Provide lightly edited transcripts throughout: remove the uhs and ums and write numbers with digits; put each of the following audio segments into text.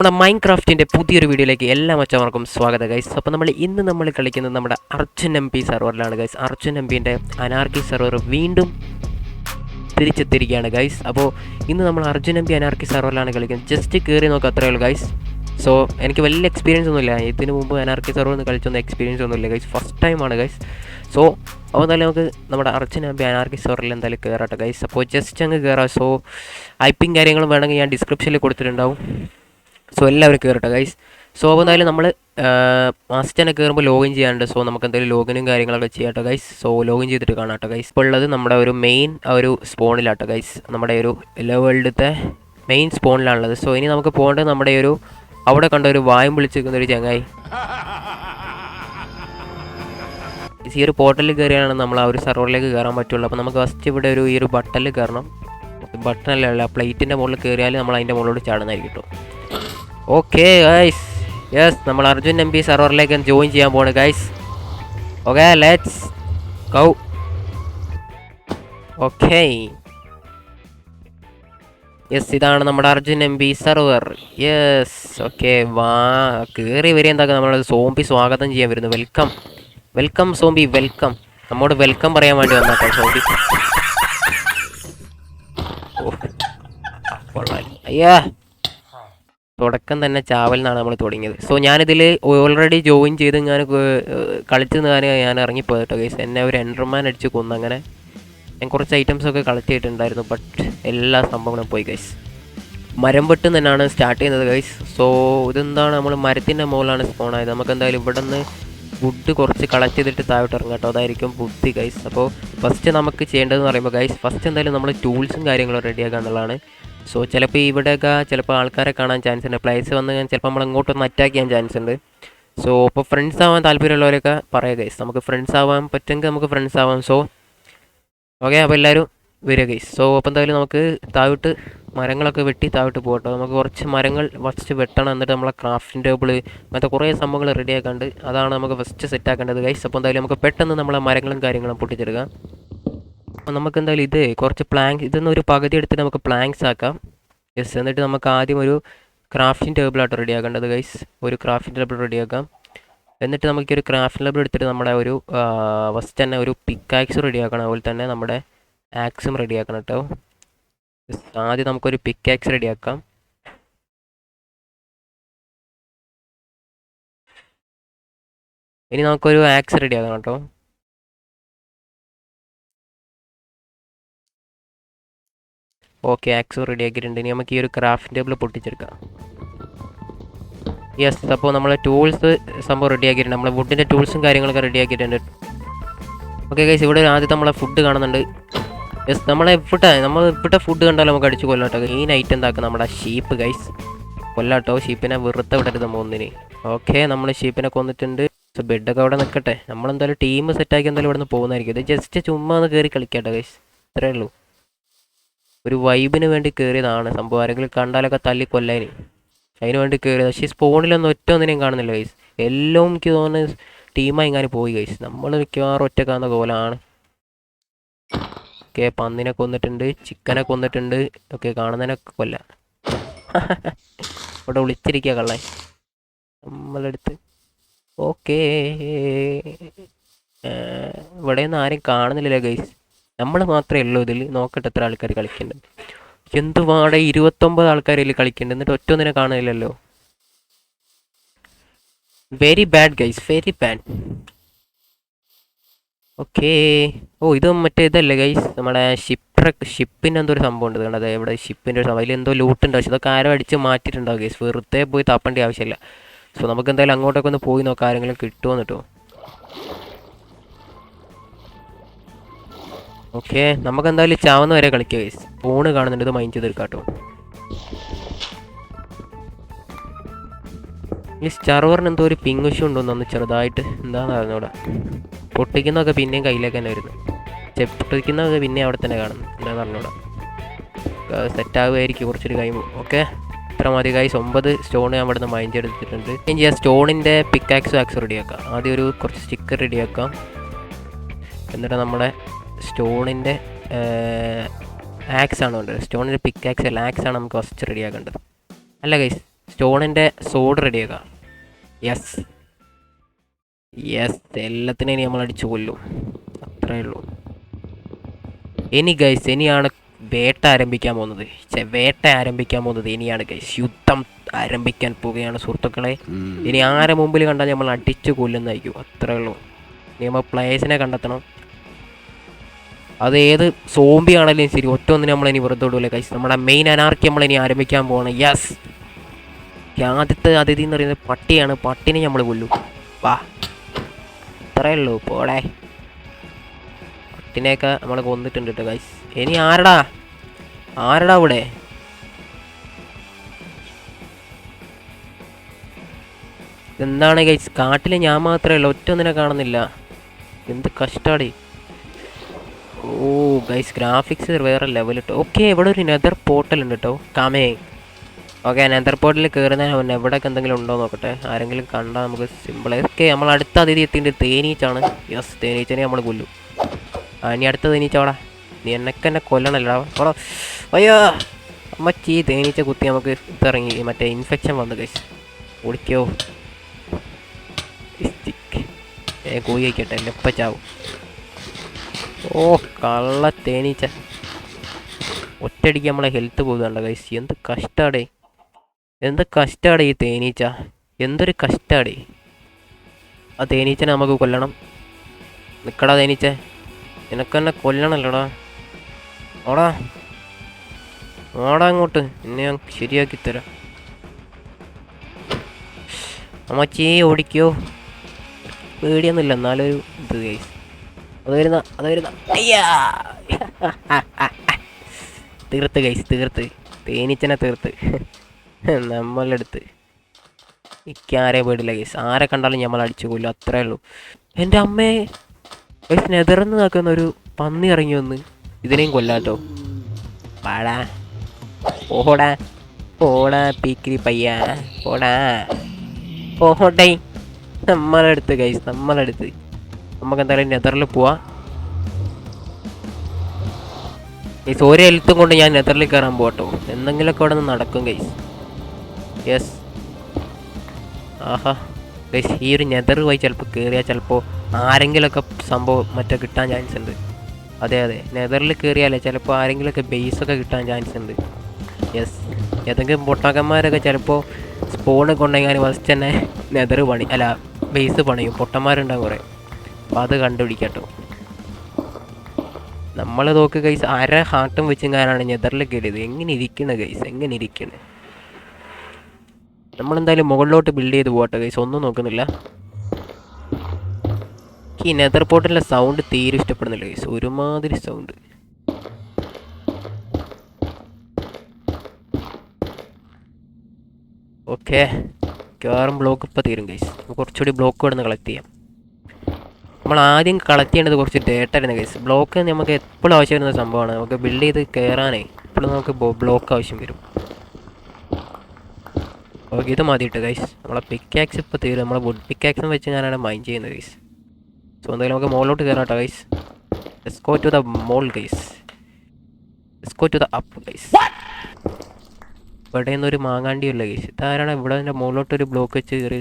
നമ്മുടെ മൈൻക്രാഫ്റ്റിൻ്റെ പുതിയൊരു വീഡിയോയിലേക്ക് എല്ലാ മച്ചവർക്കും സ്വാഗതം ഗൈസ്. അപ്പോൾ നമ്മൾ കളിക്കുന്നത് നമ്മുടെ അർജുൻ എം പി സെർവറിലാണ് ഗൈസ്. അർജുൻ എം പിൻ്റെ അനാർക്കി സെർവർ വീണ്ടും തിരിച്ചെത്തിയിരിക്കുകയാണ് ഗൈസ്. അപ്പോൾ ഇന്ന് നമ്മൾ അർജുൻ എം പി അനാർക്കി സെർവറിലാണ് കളിക്കുന്നത്. ജസ്റ്റ് കയറി നോക്കുക, അത്രയേ ഉള്ളൂ ഗൈസ്. സോ എനിക്ക് വലിയ എക്സ്പീരിയൻസ് ഒന്നുമില്ല, ഇതിന് മുമ്പ് അനാർക്കി സെർവർ ഒന്ന് കളിച്ചൊന്നും എക്സ്പീരിയൻസ് ഒന്നുമില്ല ഗൈസ്, ഫസ്റ്റ് ടൈമാണ് ഗൈസ്. സോ അപ്പോൾ എന്തായാലും നമുക്ക് നമ്മുടെ അർജുൻ എം പി അനാർക്കി സെർവറിൽ എന്തായാലും കയറട്ടെ ഗൈസ്. അപ്പോൾ ജസ്റ്റ് അങ്ങ് കയറാം. സോ ഐപ്പിയും കാര്യങ്ങളും വേണമെങ്കിൽ ഞാൻ ഡിസ്ക്രിപ്ഷനിൽ കൊടുത്തിട്ടുണ്ടാവും. സോ എല്ലാവരും കയറട്ടെ ഗൈസ്. സോ അപ്പോൾ എന്തായാലും നമ്മൾ ഫസ്റ്റ് തന്നെ കയറുമ്പോൾ ലോഗിൻ ചെയ്യാനുണ്ട്. സോ നമുക്ക് എന്തായാലും ലോഗിനും കാര്യങ്ങളൊക്കെ ചെയ്യാട്ടോ ഗൈസ്. സോ ലോഗിൻ ചെയ്തിട്ട് കാണാട്ടോ ഗൈസ്. ഇപ്പോൾ ഉള്ളത് നമ്മുടെ ഒരു മെയിൻ ഒരു സ്പോണിലാട്ടോ ഗൈസ്, നമ്മുടെ ഒരു വേൾഡത്തെ മെയിൻ സ്പോണിലാണുള്ളത്. സോ ഇനി നമുക്ക് പോകേണ്ടത് നമ്മുടെ ഒരു അവിടെ കണ്ട ഒരു വായും വിളിച്ചിരിക്കുന്ന ഒരു ചങ്ങായി. ഈ ഒരു പോർട്ടലിൽ കയറിയാണ് നമ്മൾ ആ ഒരു സെർവറിലേക്ക് കയറാൻ പറ്റുള്ളൂ. അപ്പോൾ നമുക്ക് ഫസ്റ്റ് ഇവിടെ ഈ ഒരു ബട്ടണിൽ കയറണം. ബട്ടണല്ല, പ്ലേറ്റിൻ്റെ മുകളിൽ കയറിയാൽ നമ്മൾ അതിൻ്റെ മുകളിലോട്ട് ചാടുന്നതായിരിക്കും കേട്ടോ. ഓക്കെ ഗൈസ്, യെസ്, നമ്മൾ അർജുൻ എം പി സെർവറിലേക്ക് ജോയിൻ ചെയ്യാൻ പോവാണ് guys. Okay, let's go. Okay, yes, ഇതാണ് നമ്മുടെ Arjun M P server. Yes, okay, വാ കയറി വരെ എന്താക്കുക, നമ്മളത് സോംബി സ്വാഗതം ചെയ്യാൻ വരുന്നു. Welcome welcome zombie, welcome. നമ്മോട് വെൽക്കം പറയാൻ വേണ്ടി വന്നാട്ടോ സോംബി. അയ്യാ, തുടക്കം തന്നെ ചാവൽ നിന്നാണ് നമ്മൾ തുടങ്ങിയത്. സോ ഞാനിതിൽ ഓൾറെഡി ജോയിൻ ചെയ്ത് ഞാൻ കളിച്ച് ഞാൻ ഇറങ്ങിപ്പോയത് കേട്ടോ ഗൈസ്. എന്നെ ഒരു എൻഡർമാൻ അടിച്ച് കൊന്നു. അങ്ങനെ ഞാൻ കുറച്ച് ഐറ്റംസൊക്കെ കളക്ട് ചെയ്തിട്ടുണ്ടായിരുന്നു, ബട്ട് എല്ലാ സംഭവങ്ങളും പോയി ഗൈസ്. മരം വെട്ട് തന്നെയാണ് സ്റ്റാർട്ട് ചെയ്യുന്നത് ഗൈസ്. സോ ഇതെന്താണ്, നമ്മൾ മരത്തിൻ്റെ മുകളിലാണ് സ്പോൺ ആയത്. നമുക്ക് എന്തായാലും ഇവിടെ നിന്ന് വുഡ് കുറച്ച് കളക്ട് ചെയ്തിട്ട് താഴോട്ട് ഇറങ്ങാം കേട്ടോ, അതായിരിക്കും ബുദ്ധി ഗൈസ്. അപ്പോൾ ഫസ്റ്റ് നമുക്ക് ചെയ്യേണ്ടതെന്ന് പറയുമ്പോൾ ഗൈസ്, ഫസ്റ്റ് എന്തായാലും നമ്മൾ ടൂൾസും കാര്യങ്ങളും റെഡിയാക്കുക എന്നുള്ളതാണ്. സോ ചിലപ്പോൾ ഇവിടെയൊക്കെ ചിലപ്പോൾ ആൾക്കാരെ കാണാൻ ചാൻസ് ഉണ്ട്, പ്ലേസ് വന്ന് ചിലപ്പോൾ നമ്മൾ ഇങ്ങോട്ടൊന്ന് അറ്റാക്ക് ചെയ്യാൻ ചാൻസ് ഉണ്ട്. സോ ഇപ്പോൾ ഫ്രണ്ട്സ് ആവാൻ താല്പര്യമുള്ളവരൊക്കെ പറയുക ഗൈസ്, നമുക്ക് ഫ്രണ്ട്സ് ആവാൻ പറ്റുമെങ്കിൽ നമുക്ക് ഫ്രണ്ട്സ് ആവാം. സോ ഓക്കെ, അപ്പോൾ എല്ലാവരും വരിക ഗൈസ്. സോ അപ്പോൾ എന്തായാലും നമുക്ക് താഴോട്ട് മരങ്ങളൊക്കെ വെട്ടി താഴോട്ട് പോകട്ടോ. നമുക്ക് കുറച്ച് മരങ്ങൾ ഫസ്റ്റ് വെട്ടണം, എന്നിട്ട് നമ്മളെ ക്രാഫ്റ്റിംഗ് ടേബിൾ അങ്ങനത്തെ കുറേ സംഭവങ്ങൾ റെഡിയാക്കാണ്ട്, അതാണ് നമുക്ക് ഫസ്റ്റ് സെറ്റ് ആക്കേണ്ടത് ഗൈസ്. അപ്പോൾ എന്തായാലും നമുക്ക് പെട്ടെന്ന് നമ്മളെ മരങ്ങളും കാര്യങ്ങളും പൊട്ടിച്ചെടുക്കാം. അപ്പോൾ നമുക്ക് എന്തായാലും ഇത് കുറച്ച് ഇതൊന്നും ഒരു പകുതി എടുത്തിട്ട് നമുക്ക് പ്ലാങ്ക്സ് ആക്കാം. യെസ്, എന്നിട്ട് നമുക്ക് ആദ്യം ഒരു ക്രാഫ്റ്റിംഗ് ടേബിളായിട്ട് റെഡിയാക്കേണ്ടത് ഗൈസ്. ഒരു ക്രാഫ്റ്റിംഗ് ടേബിൾ റെഡിയാക്കാം. എന്നിട്ട് നമുക്കൊരു ക്രാഫ്റ്റിംഗ് ടേബിൾ എടുത്തിട്ട് നമ്മുടെ ഒരു ഫസ്റ്റ് തന്നെ ഒരു പിക്കാക്സ് റെഡിയാക്കണം, അതുപോലെ തന്നെ നമ്മുടെ ആക്സും റെഡിയാക്കണം കേട്ടോ. ആദ്യം നമുക്കൊരു പിക്കാക്സ് റെഡിയാക്കാം. ഇനി നമുക്കൊരു ആക്സ് റെഡിയാക്കണം കേട്ടോ. ഓക്കെ, ആക്സോ റെഡി ആക്കിയിട്ടുണ്ട്. ഇനി നമുക്ക് ഈ ഒരു ക്രാഫ്റ്റ് ടേബിൾ പൊട്ടിച്ചെടുക്കാം. യെസ്, അപ്പോൾ നമ്മൾ ടൂൾസ് സംഭവം റെഡി ആക്കിയിട്ടുണ്ട്. നമ്മൾ വുഡിൻ്റെ ടൂൾസും കാര്യങ്ങളൊക്കെ റെഡി ആക്കിയിട്ടുണ്ട്. ഓക്കെ ഗൈസ്, ഇവിടെ ആദ്യത്തെ നമ്മളെ ഫുഡ് കാണുന്നുണ്ട്. യെസ്, നമ്മൾ ഇവിടെ ഫുഡ് കണ്ടാലും നമുക്ക് അടിച്ച് കൊല്ലാട്ടോ. ഈ നൈറ്റ് എന്താക്കുക, നമ്മുടെ ഷീപ്പ് ഗൈസ് കൊല്ലാട്ടോ. ഷീപ്പിനെ വെറുതെ വിടരുത് ഒന്നിന്. ഓക്കെ, നമ്മൾ ഷീപ്പിനെ കൊന്നിട്ടുണ്ട്. സോ ബെഡൊക്കെ അവിടെ നിൽക്കട്ടെ. നമ്മളെന്തായാലും ടീം സെറ്റാക്കി എന്തായാലും ഇവിടെ നിന്ന് പോകുന്നതായിരിക്കും. ഇത് ജസ്റ്റ് ചുമ്മാ ഒന്ന് കയറി കളിക്കാട്ടോ ഗൈസ്, ഇത്രയേ ഉള്ളൂ. ഒരു വൈബിന് വേണ്ടി കയറിയതാണ് സംഭവം. ആരെങ്കിലും കണ്ടാലൊക്കെ തല്ലി കൊല്ലാന് അതിന് വേണ്ടി കയറിയത്. പക്ഷേ സ്പോണിലൊന്നും ഒന്നിനെയും കാണുന്നില്ല ഗൈസ്. എല്ലാം എനിക്ക് തോന്നുന്നത് ടീമായി ഇങ്ങനെ പോയി ഗൈസ്. നമ്മൾ മിക്കവാറും ഒറ്റക്കാവുന്ന കോലാണ്. ഓക്കെ, പന്നിനെ കൊന്നിട്ടുണ്ട്, ചിക്കനെ കൊന്നിട്ടുണ്ട്. ഓക്കെ, കാണുന്നതിനൊക്കെ കൊല്ലാം. ഇവിടെ വിളിച്ചിരിക്കുക കള്ളൻ നമ്മളെടുത്ത്. ഓക്കെ, ഇവിടെയൊന്നും ആരും കാണുന്നില്ലല്ലോ ഗൈസ്, നമ്മൾ മാത്രമേ ഉള്ളൂ ഇതിൽ. നോക്കട്ടെ എത്ര ആൾക്കാർ കളിക്കുന്നുണ്ട്. എന്തുവാടെ 29 ആൾക്കാരിൽ കളിക്കുന്നുണ്ട്, എന്നിട്ട് ഒറ്റൊന്നിനെ കാണുന്നില്ലല്ലോ. Very bad guys, very bad. Okay, ഓ ഇത് മറ്റേ ഇതല്ലേ ഗൈസ്, നമ്മുടെ ഷിപ്പിൻ്റെ എന്തോ ഒരു സംഭവം ഉണ്ട് കണ്ടത്. ഇവിടെ ഷിപ്പിൻ്റെ ഒരു സംഭവം, അതിൽ എന്തോ ലൂട്ടുണ്ട്. പക്ഷെ ഇതൊക്കെ ആരോ അടിച്ച് മാറ്റിയിട്ടുണ്ടാവും ഗൈസ്, വെറുതെ പോയി തപ്പേണ്ട ആവശ്യമില്ല. സോ നമുക്ക് എന്തായാലും അങ്ങോട്ടൊക്കെ ഒന്ന് പോയി നോക്കാം, ആരെങ്കിലും കിട്ടുമോ കേട്ടോ. ഓക്കെ, നമുക്ക് എന്തായാലും ചാവുന്ന വരെ കളിക്കുക ഗൈസ്. ഫോണ് കാണുന്നുണ്ട്, ഇത് മൈൻഡ് ചെയ്തെടുക്കാട്ടോ. ഈ സെർവറിന് എന്തോ ഒരു പിങ് ഇഷ്യൂ ഉണ്ടോന്ന് ചെറുതായിട്ട്, എന്താണെന്ന് അറിഞ്ഞൂടാ. പൊട്ടിക്കുന്നതൊക്കെ പിന്നെയും കയ്യിലേക്ക് തന്നെ വരുന്നു. പൊട്ടിക്കുന്നതൊക്കെ പിന്നെ അവിടെ തന്നെ കാണുന്നു, എന്താണെന്ന് അറിഞ്ഞൂടാ. സെറ്റാകുമായിരിക്കും കുറച്ചൊരു കഴിയുമ്പോൾ. ഓക്കെ, ഇത്ര മതി ഗൈസ്. 9 സ്റ്റോൺ ഞാൻ ഇവിടെ നിന്ന് മൈൻഡ് ചെയ്തെടുത്തിട്ടുണ്ട്. ഇനി ചെയ്യാം, സ്റ്റോണിൻ്റെ പിക്കാക്സ് റെഡിയാക്കാം. ആദ്യം ഒരു കുറച്ച് സ്റ്റിക്കർ റെഡിയാക്കാം. എന്നിട്ട് നമ്മുടെ സ്റ്റോണിൻ്റെ ആക്സ് ആണ് വേണ്ടത്. സ്റ്റോണിൻ്റെ പിക്കാക്സ് അല്ല, ആക്സ് ആണ് നമുക്ക് ഫസ്റ്റ് റെഡിയാക്കേണ്ടത്. അല്ല ഗൈസ്, സ്റ്റോണിൻ്റെ സോഡ് റെഡിയാക്കാം. യെസ് യെസ്, എല്ലാത്തിനും ഇനി നമ്മൾ അടിച്ചു കൊല്ലും, അത്രേ ഉള്ളൂ. ഇനി ഗൈസ്, ഇനിയാണ് വേട്ട ആരംഭിക്കാൻ പോകുന്നത്. വേട്ട ആരംഭിക്കാൻ പോകുന്നത് ഇനിയാണ് ഗൈസ്. യുദ്ധം ആരംഭിക്കാൻ പോവുകയാണ് സുഹൃത്തുക്കളെ. ഇനി ആരെ മുമ്പിൽ കണ്ടാൽ നമ്മൾ അടിച്ചു കൊല്ലുന്നതായിരിക്കും, അത്രേ ഉള്ളൂ. ഇനി നമ്മൾ പ്ലേയേഴ്സിനെ കണ്ടെത്തണം. അത് ഏത് സോംബി ആണെങ്കിലും ശരി, ഒറ്റ ഒന്നിന് നമ്മളിനി വെറുതെ വിടൂല ഗൈസ്. നമ്മുടെ മെയിൻ അനാർക്കി നമ്മളിനി ആരംഭിക്കാൻ പോകണം. യെസ്, ആദ്യത്തെ അതിഥി എന്ന് പറയുന്നത് പട്ടിയാണ്. പട്ടിനെ നമ്മൾ കൊല്ലും. വാ, അത്രേ ഉള്ളൂ, പോടെ. പട്ടിനെയൊക്കെ നമ്മൾ കൊന്നിട്ടുണ്ട് കേട്ടോ ഗൈസ്. ഇനി ആരടാ ഇവിടെ? എന്താണ് ഗൈസ്, കാട്ടിൽ ഞാൻ മാത്രമേ ഉള്ളൂ, ഒറ്റ ഒന്നിനെ കാണുന്നില്ല. എന്ത് കഷ്ടാടി. ഓ ഗൈസ്, ഗ്രാഫിക്സ് വേറെ ലെവൽ കേട്ടോ. ഓക്കെ, ഇവിടെ ഒരു നെതർ പോർട്ടൽ ഉണ്ട് കേട്ടോ. കാമേ. ഓക്കെ, നെതർ പോർട്ടലിൽ കയറുന്നതിന് മുന്നേ എവിടെയൊക്കെ എന്തെങ്കിലും ഉണ്ടോ നോക്കട്ടെ. ആരെങ്കിലും കണ്ടാൽ നമുക്ക് സിമ്പിൾ. ഓക്കെ, നമ്മൾ അടുത്ത അതിഥി എത്തിയിട്ട് തേനീച്ചാണ്. യെസ്, തേനീച്ചനെ നമ്മൾ കൊല്ലും. ഇനി അടുത്ത തേനീച്ചോടാ. നീ എന്നെ കൊല്ലണല്ലോ ഓടോ. അയ്യോ അമ്മച്ചി, തേനീച്ച കുത്തി നമുക്ക് ഇറങ്ങി മറ്റേ ഇൻഫെക്ഷൻ വന്നു ഗൈസ്. ഓടിക്കോ. കോഴി വയ്ക്കട്ടെ, എപ്പം ചാവും. ഓ കള്ള തേനീച്ച, ഒറ്റയടിക്ക് നമ്മളെ ഹെൽത്ത് പോകുന്നുണ്ടോ ഗൈസ്. എന്ത് കഷ്ടാടേ, എന്ത് കഷ്ടാടേ ഈ തേനീച്ച, എന്തൊരു കഷ്ടാടേ. ആ തേനീച്ചനെ നമുക്ക് കൊല്ലണം. നിക്കടാ തേനീച്ച, നിനക്കെന്നെ കൊല്ലണല്ലോടാ. ഓടാ അങ്ങോട്ട്, എന്നെ ഞാൻ ശരിയാക്കി തരാം. അമ്മച്ചി ഓടിക്കോ, പേടിയൊന്നുമില്ല, എന്നാലൊരു ഇത് ഗൈസ്. അത് വരുന്ന അയ്യാ. തീർത്ത് ഗൈസ്, തീർത്ത്. തേനീച്ചനെ തീർത്ത് നമ്മളെടുത്ത്. എനിക്കാരെ പേടില്ല ഗൈസ്, ആരെ കണ്ടാലും നമ്മൾ അടിച്ചു കൊല്ലും, അത്രേ ഉള്ളൂ. എൻ്റെ അമ്മേ ഗൈസ്, നെതർന്ന് നോക്കുന്ന ഒരു പന്നി ഇറങ്ങി വന്ന് ഇതിനെയും കൊല്ലാട്ടോ. പാടാ, ഓടാ പീക്കിരി പയ്യ, ഓടേ. നമ്മളെടുത്ത് ഗൈസ്, നമ്മളെടുത്ത്. നമുക്ക് എന്തായാലും നെതറിൽ പോവാം. ഗൈസ്, ഒരു ഹെൽത്തും കൊണ്ട് ഞാൻ നെതറിൽ കയറാൻ പോകട്ടോ. എന്തെങ്കിലുമൊക്കെ അവിടെ നിന്ന് നടക്കും ഗൈസ്. യെസ്, ആഹാ ഗൈസ്, ഈ ഒരു നെതർ പോയി ചിലപ്പോൾ കയറിയാൽ ചിലപ്പോൾ ആരെങ്കിലുമൊക്കെ സംഭവം മറ്റേ കിട്ടാൻ ചാൻസ് ഉണ്ട്. അതെ, നെതറിൽ കയറിയാലേ ചിലപ്പോൾ ആരെങ്കിലുമൊക്കെ ബേസൊക്കെ കിട്ടാൻ ചാൻസ് ഉണ്ട്. യെസ്, ഏതെങ്കിലും പൊട്ടക്കന്മാരൊക്കെ ചിലപ്പോൾ സ്പോണ് കൊണ്ടെങ്കിൽ ഫസ്റ്റ് തന്നെ നെതർ പണി അല്ല ബേസ് പണിയും. പൊട്ടന്മാരുണ്ടാകും കുറേ, അപ്പോൾ അത് കണ്ടുപിടിക്കട്ടോ. നമ്മൾ നോക്ക് ഗൈസ്, അര ഹാർട്ടും വെച്ചും കാരാണ് നെതറിൽ കയറിയത്. എങ്ങനെ ഇരിക്കണ ഗൈസ്, എങ്ങനെ ഇരിക്കണേ. നമ്മളെന്തായാലും മുകളിലോട്ട് ബിൽഡ് ചെയ്ത് പോകട്ടെ ഗൈസ്, ഒന്നും നോക്കുന്നില്ല. ഈ നെതർ പോർട്ടലിൻ്റെ സൗണ്ട് തീരെ ഇഷ്ടപ്പെടുന്നില്ല ഗൈസ്, ഒരുമാതിരി സൗണ്ട്. ഓക്കെ, മിക്കവാറും ബ്ലോക്ക് ഇപ്പോൾ തീരും ഗൈസ്. നമുക്ക് കുറച്ചുകൂടി ബ്ലോക്ക് കിടന്ന് കളക്ട് ചെയ്യാം. നമ്മൾ ആദ്യം കളക്ട് ചെയ്യേണ്ടത് കുറച്ച് ഡേറ്റ ആയിരുന്നു ഗൈസ്. ബ്ലോക്ക് നമുക്ക് എപ്പോഴും ആവശ്യം വരുന്ന സംഭവമാണ്. നമുക്ക് ബിൽഡ് ചെയ്ത് കയറാനേ എപ്പോഴും നമുക്ക് ബ്ലോക്ക് ആവശ്യം വരും. ഓക്കെ, ഇത് മതിയിട്ട് ഗൈസ്. നമ്മളെ പിക്കാക്സ് ഇപ്പോൾ തീരും. നമ്മളെ വുഡ് പിക്കാക്സും വെച്ച് ഞാനാണ് മൈൻഡ് ചെയ്യുന്നത് ഗൈസ്. സോ എന്തായാലും നമുക്ക് മുകളിലോട്ട് കയറാട്ടോ guys. Let's go to the mall guys, let's go to the up guys. ഇവിടെ നിന്നൊരു മാങ്ങാണ്ടിയല്ല ഗൈസ്. ഇതാരാണ് ഇവിടെ എൻ്റെ മുകളിലോട്ടൊരു ബ്ലോക്ക് വെച്ച് കയറി.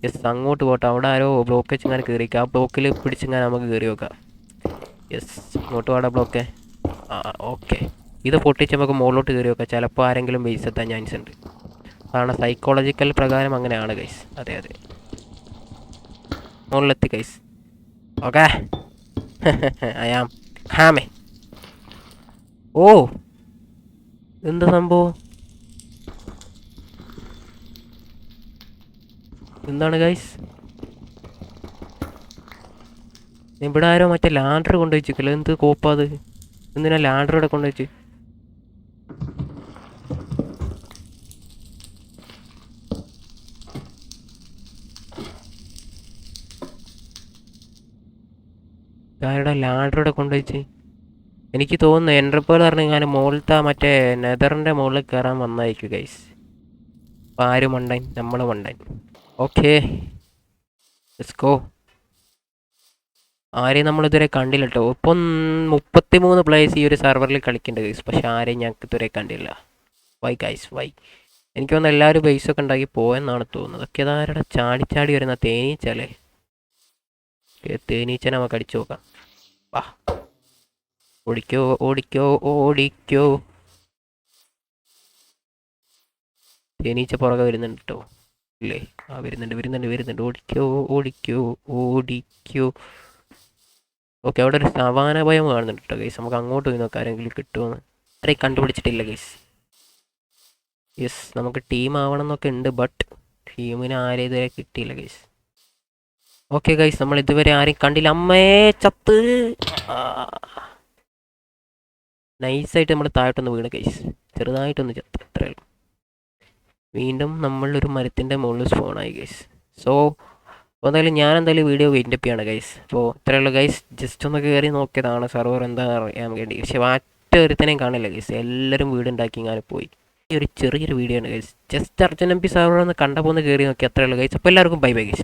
യെസ്, അങ്ങോട്ട് പോട്ടെ. അവിടെ ആരോ ബ്ലോക്ക് വെച്ച് ഇങ്ങനെ കയറിക്കുക. ആ ബ്ലോക്കിൽ പിടിച്ചിങ്ങനെ നമുക്ക് കയറി വെക്കാം. യെസ്, ഇങ്ങോട്ട് പോടാ ബ്ലോക്കെ. ഓക്കെ, ഇത് പൊട്ടിച്ച് നമുക്ക് മുകളിലോട്ട് കയറി വെക്കാം. ചിലപ്പോൾ ആരെങ്കിലും ബേസ് എത്താൻ ചാൻസ് ഉണ്ട്. കാരണം സൈക്കോളജിക്കൽ പ്രകാരം അങ്ങനെയാണ് ഗൈസ്. അതെ, മുകളിലെത്തി ഗൈസ്. ഓക്കെ, ഐ ആം ഹാമേ. ഓ എന്ത് സംഭവം, എന്താണ് ഗൈസ്? ഇവിടെ ആരോ മറ്റേ ലാൻഡർ കൊണ്ടുവച്ചിക്കല്ലോ. എന്ത് കോപ്പാ അത്? എന്തിനാ ലാൻഡർ ഇവിടെ കൊണ്ടുവച്ച്? ആരുടെ ലാൻഡർ ഇവിടെ കൊണ്ടുവച്ച്? എനിക്ക് തോന്നുന്നു എൻട്രപ്പോൾ പറഞ്ഞ് ഞാൻ മുകളിലത്തെ മറ്റേ നെതറിൻ്റെ മുകളിൽ കയറാൻ വന്നായിരിക്കും ഗൈസ്. അപ്പോൾ ആര് മണ്ടൻ? നമ്മൾ മണ്ടൻ. Okay, let's go. ആരെയും നമ്മളിതുവരെ കണ്ടില്ല കേട്ടോ. ഇപ്പം 33 പ്ലേയേഴ്സ് ഈ ഒരു സെർവറിൽ കളിക്കുന്നുണ്ട് ഗൈസ്. പക്ഷെ ആരെയും ഞങ്ങൾക്ക് ഇതുവരെ കണ്ടില്ല. Why guys, why? എനിക്ക് തോന്നുന്നു എല്ലാവരും ബേസൊക്കെ ഉണ്ടാക്കി പോയെന്നാണ് തോന്നുന്നത്. ഒക്കെ ഇതാരുടെ ചാടി ചാടി വരുന്ന തേനീച്ചല്ലേ. തേനീച്ചനെ നമുക്ക് അടിച്ചു നോക്കാം. വാ, ഓടിക്കോ ഓടിക്കോ ഓടിക്കോ. തേനീച്ച പുറകെ വരുന്നുണ്ട് കേട്ടോ. ഇല്ലേ? ആ വരുന്നുണ്ട് വരുന്നുണ്ട് വരുന്നുണ്ട്. ഓടിക്കോ ഓടിക്കോ ഓടിക്കോ. ഓക്കെ, അവിടെ ഒരു സവാന ഭയം കാണുന്നുണ്ട് കേട്ടോ ഗൈസ്. നമുക്ക് അങ്ങോട്ട് പോയി നോക്കാം ആരെങ്കിലും കിട്ടുമെന്ന്. ആരെയും കണ്ടുപിടിച്ചിട്ടില്ല ഗൈസ്. യെസ്, നമുക്ക് ടീം ആവണം എന്നൊക്കെ ഉണ്ട്, ബട്ട് ടീമിന് ആരെയും ഇതുവരെ കിട്ടിയില്ല ഗൈസ്. ഓക്കെ ഗൈസ്, നമ്മൾ ഇതുവരെ ആരെയും കണ്ടില്ല. അമ്മേ ചത്ത്. നൈസായിട്ട് നമ്മൾ താഴോട്ടൊന്ന് വീണ് ഗൈസ്. ചെറുതായിട്ടൊന്ന് ചത്ത്, അത്രേ ഉള്ളൂ. വീണ്ടും നമ്മളൊരു മരത്തിൻ്റെ മുകളിൽ സ്പോണായി ഗൈസ്. സോ എന്തായാലും ഞാൻ എന്തായാലും വീഡിയോ വെയിറ്റപ്പ് ചെയ്യാണ് ഗൈസ്. അപ്പോൾ ഇത്രയുള്ള ഗൈസ്, ജസ്റ്റ് ഒന്ന് കയറി നോക്കിയതാണ് സെർവർ എന്താ അറിയാൻ വേണ്ടി. പക്ഷേ മറ്റ ഒരുത്തനെയും കാണില്ല ഗൈസ്. എല്ലാവരും വീടുണ്ടാക്കി ഇങ്ങനെ പോയി. ഈ ഒരു ചെറിയൊരു വീഡിയോ ആണ് guys. Just Arjun MP server ഒന്ന് കണ്ടപ്പോൾ ഒന്ന് കയറി നോക്കി, അത്രയുള്ള ഗൈസ്. അപ്പോൾ എല്ലാവർക്കും ബൈ ബൈ ഗൈസ്.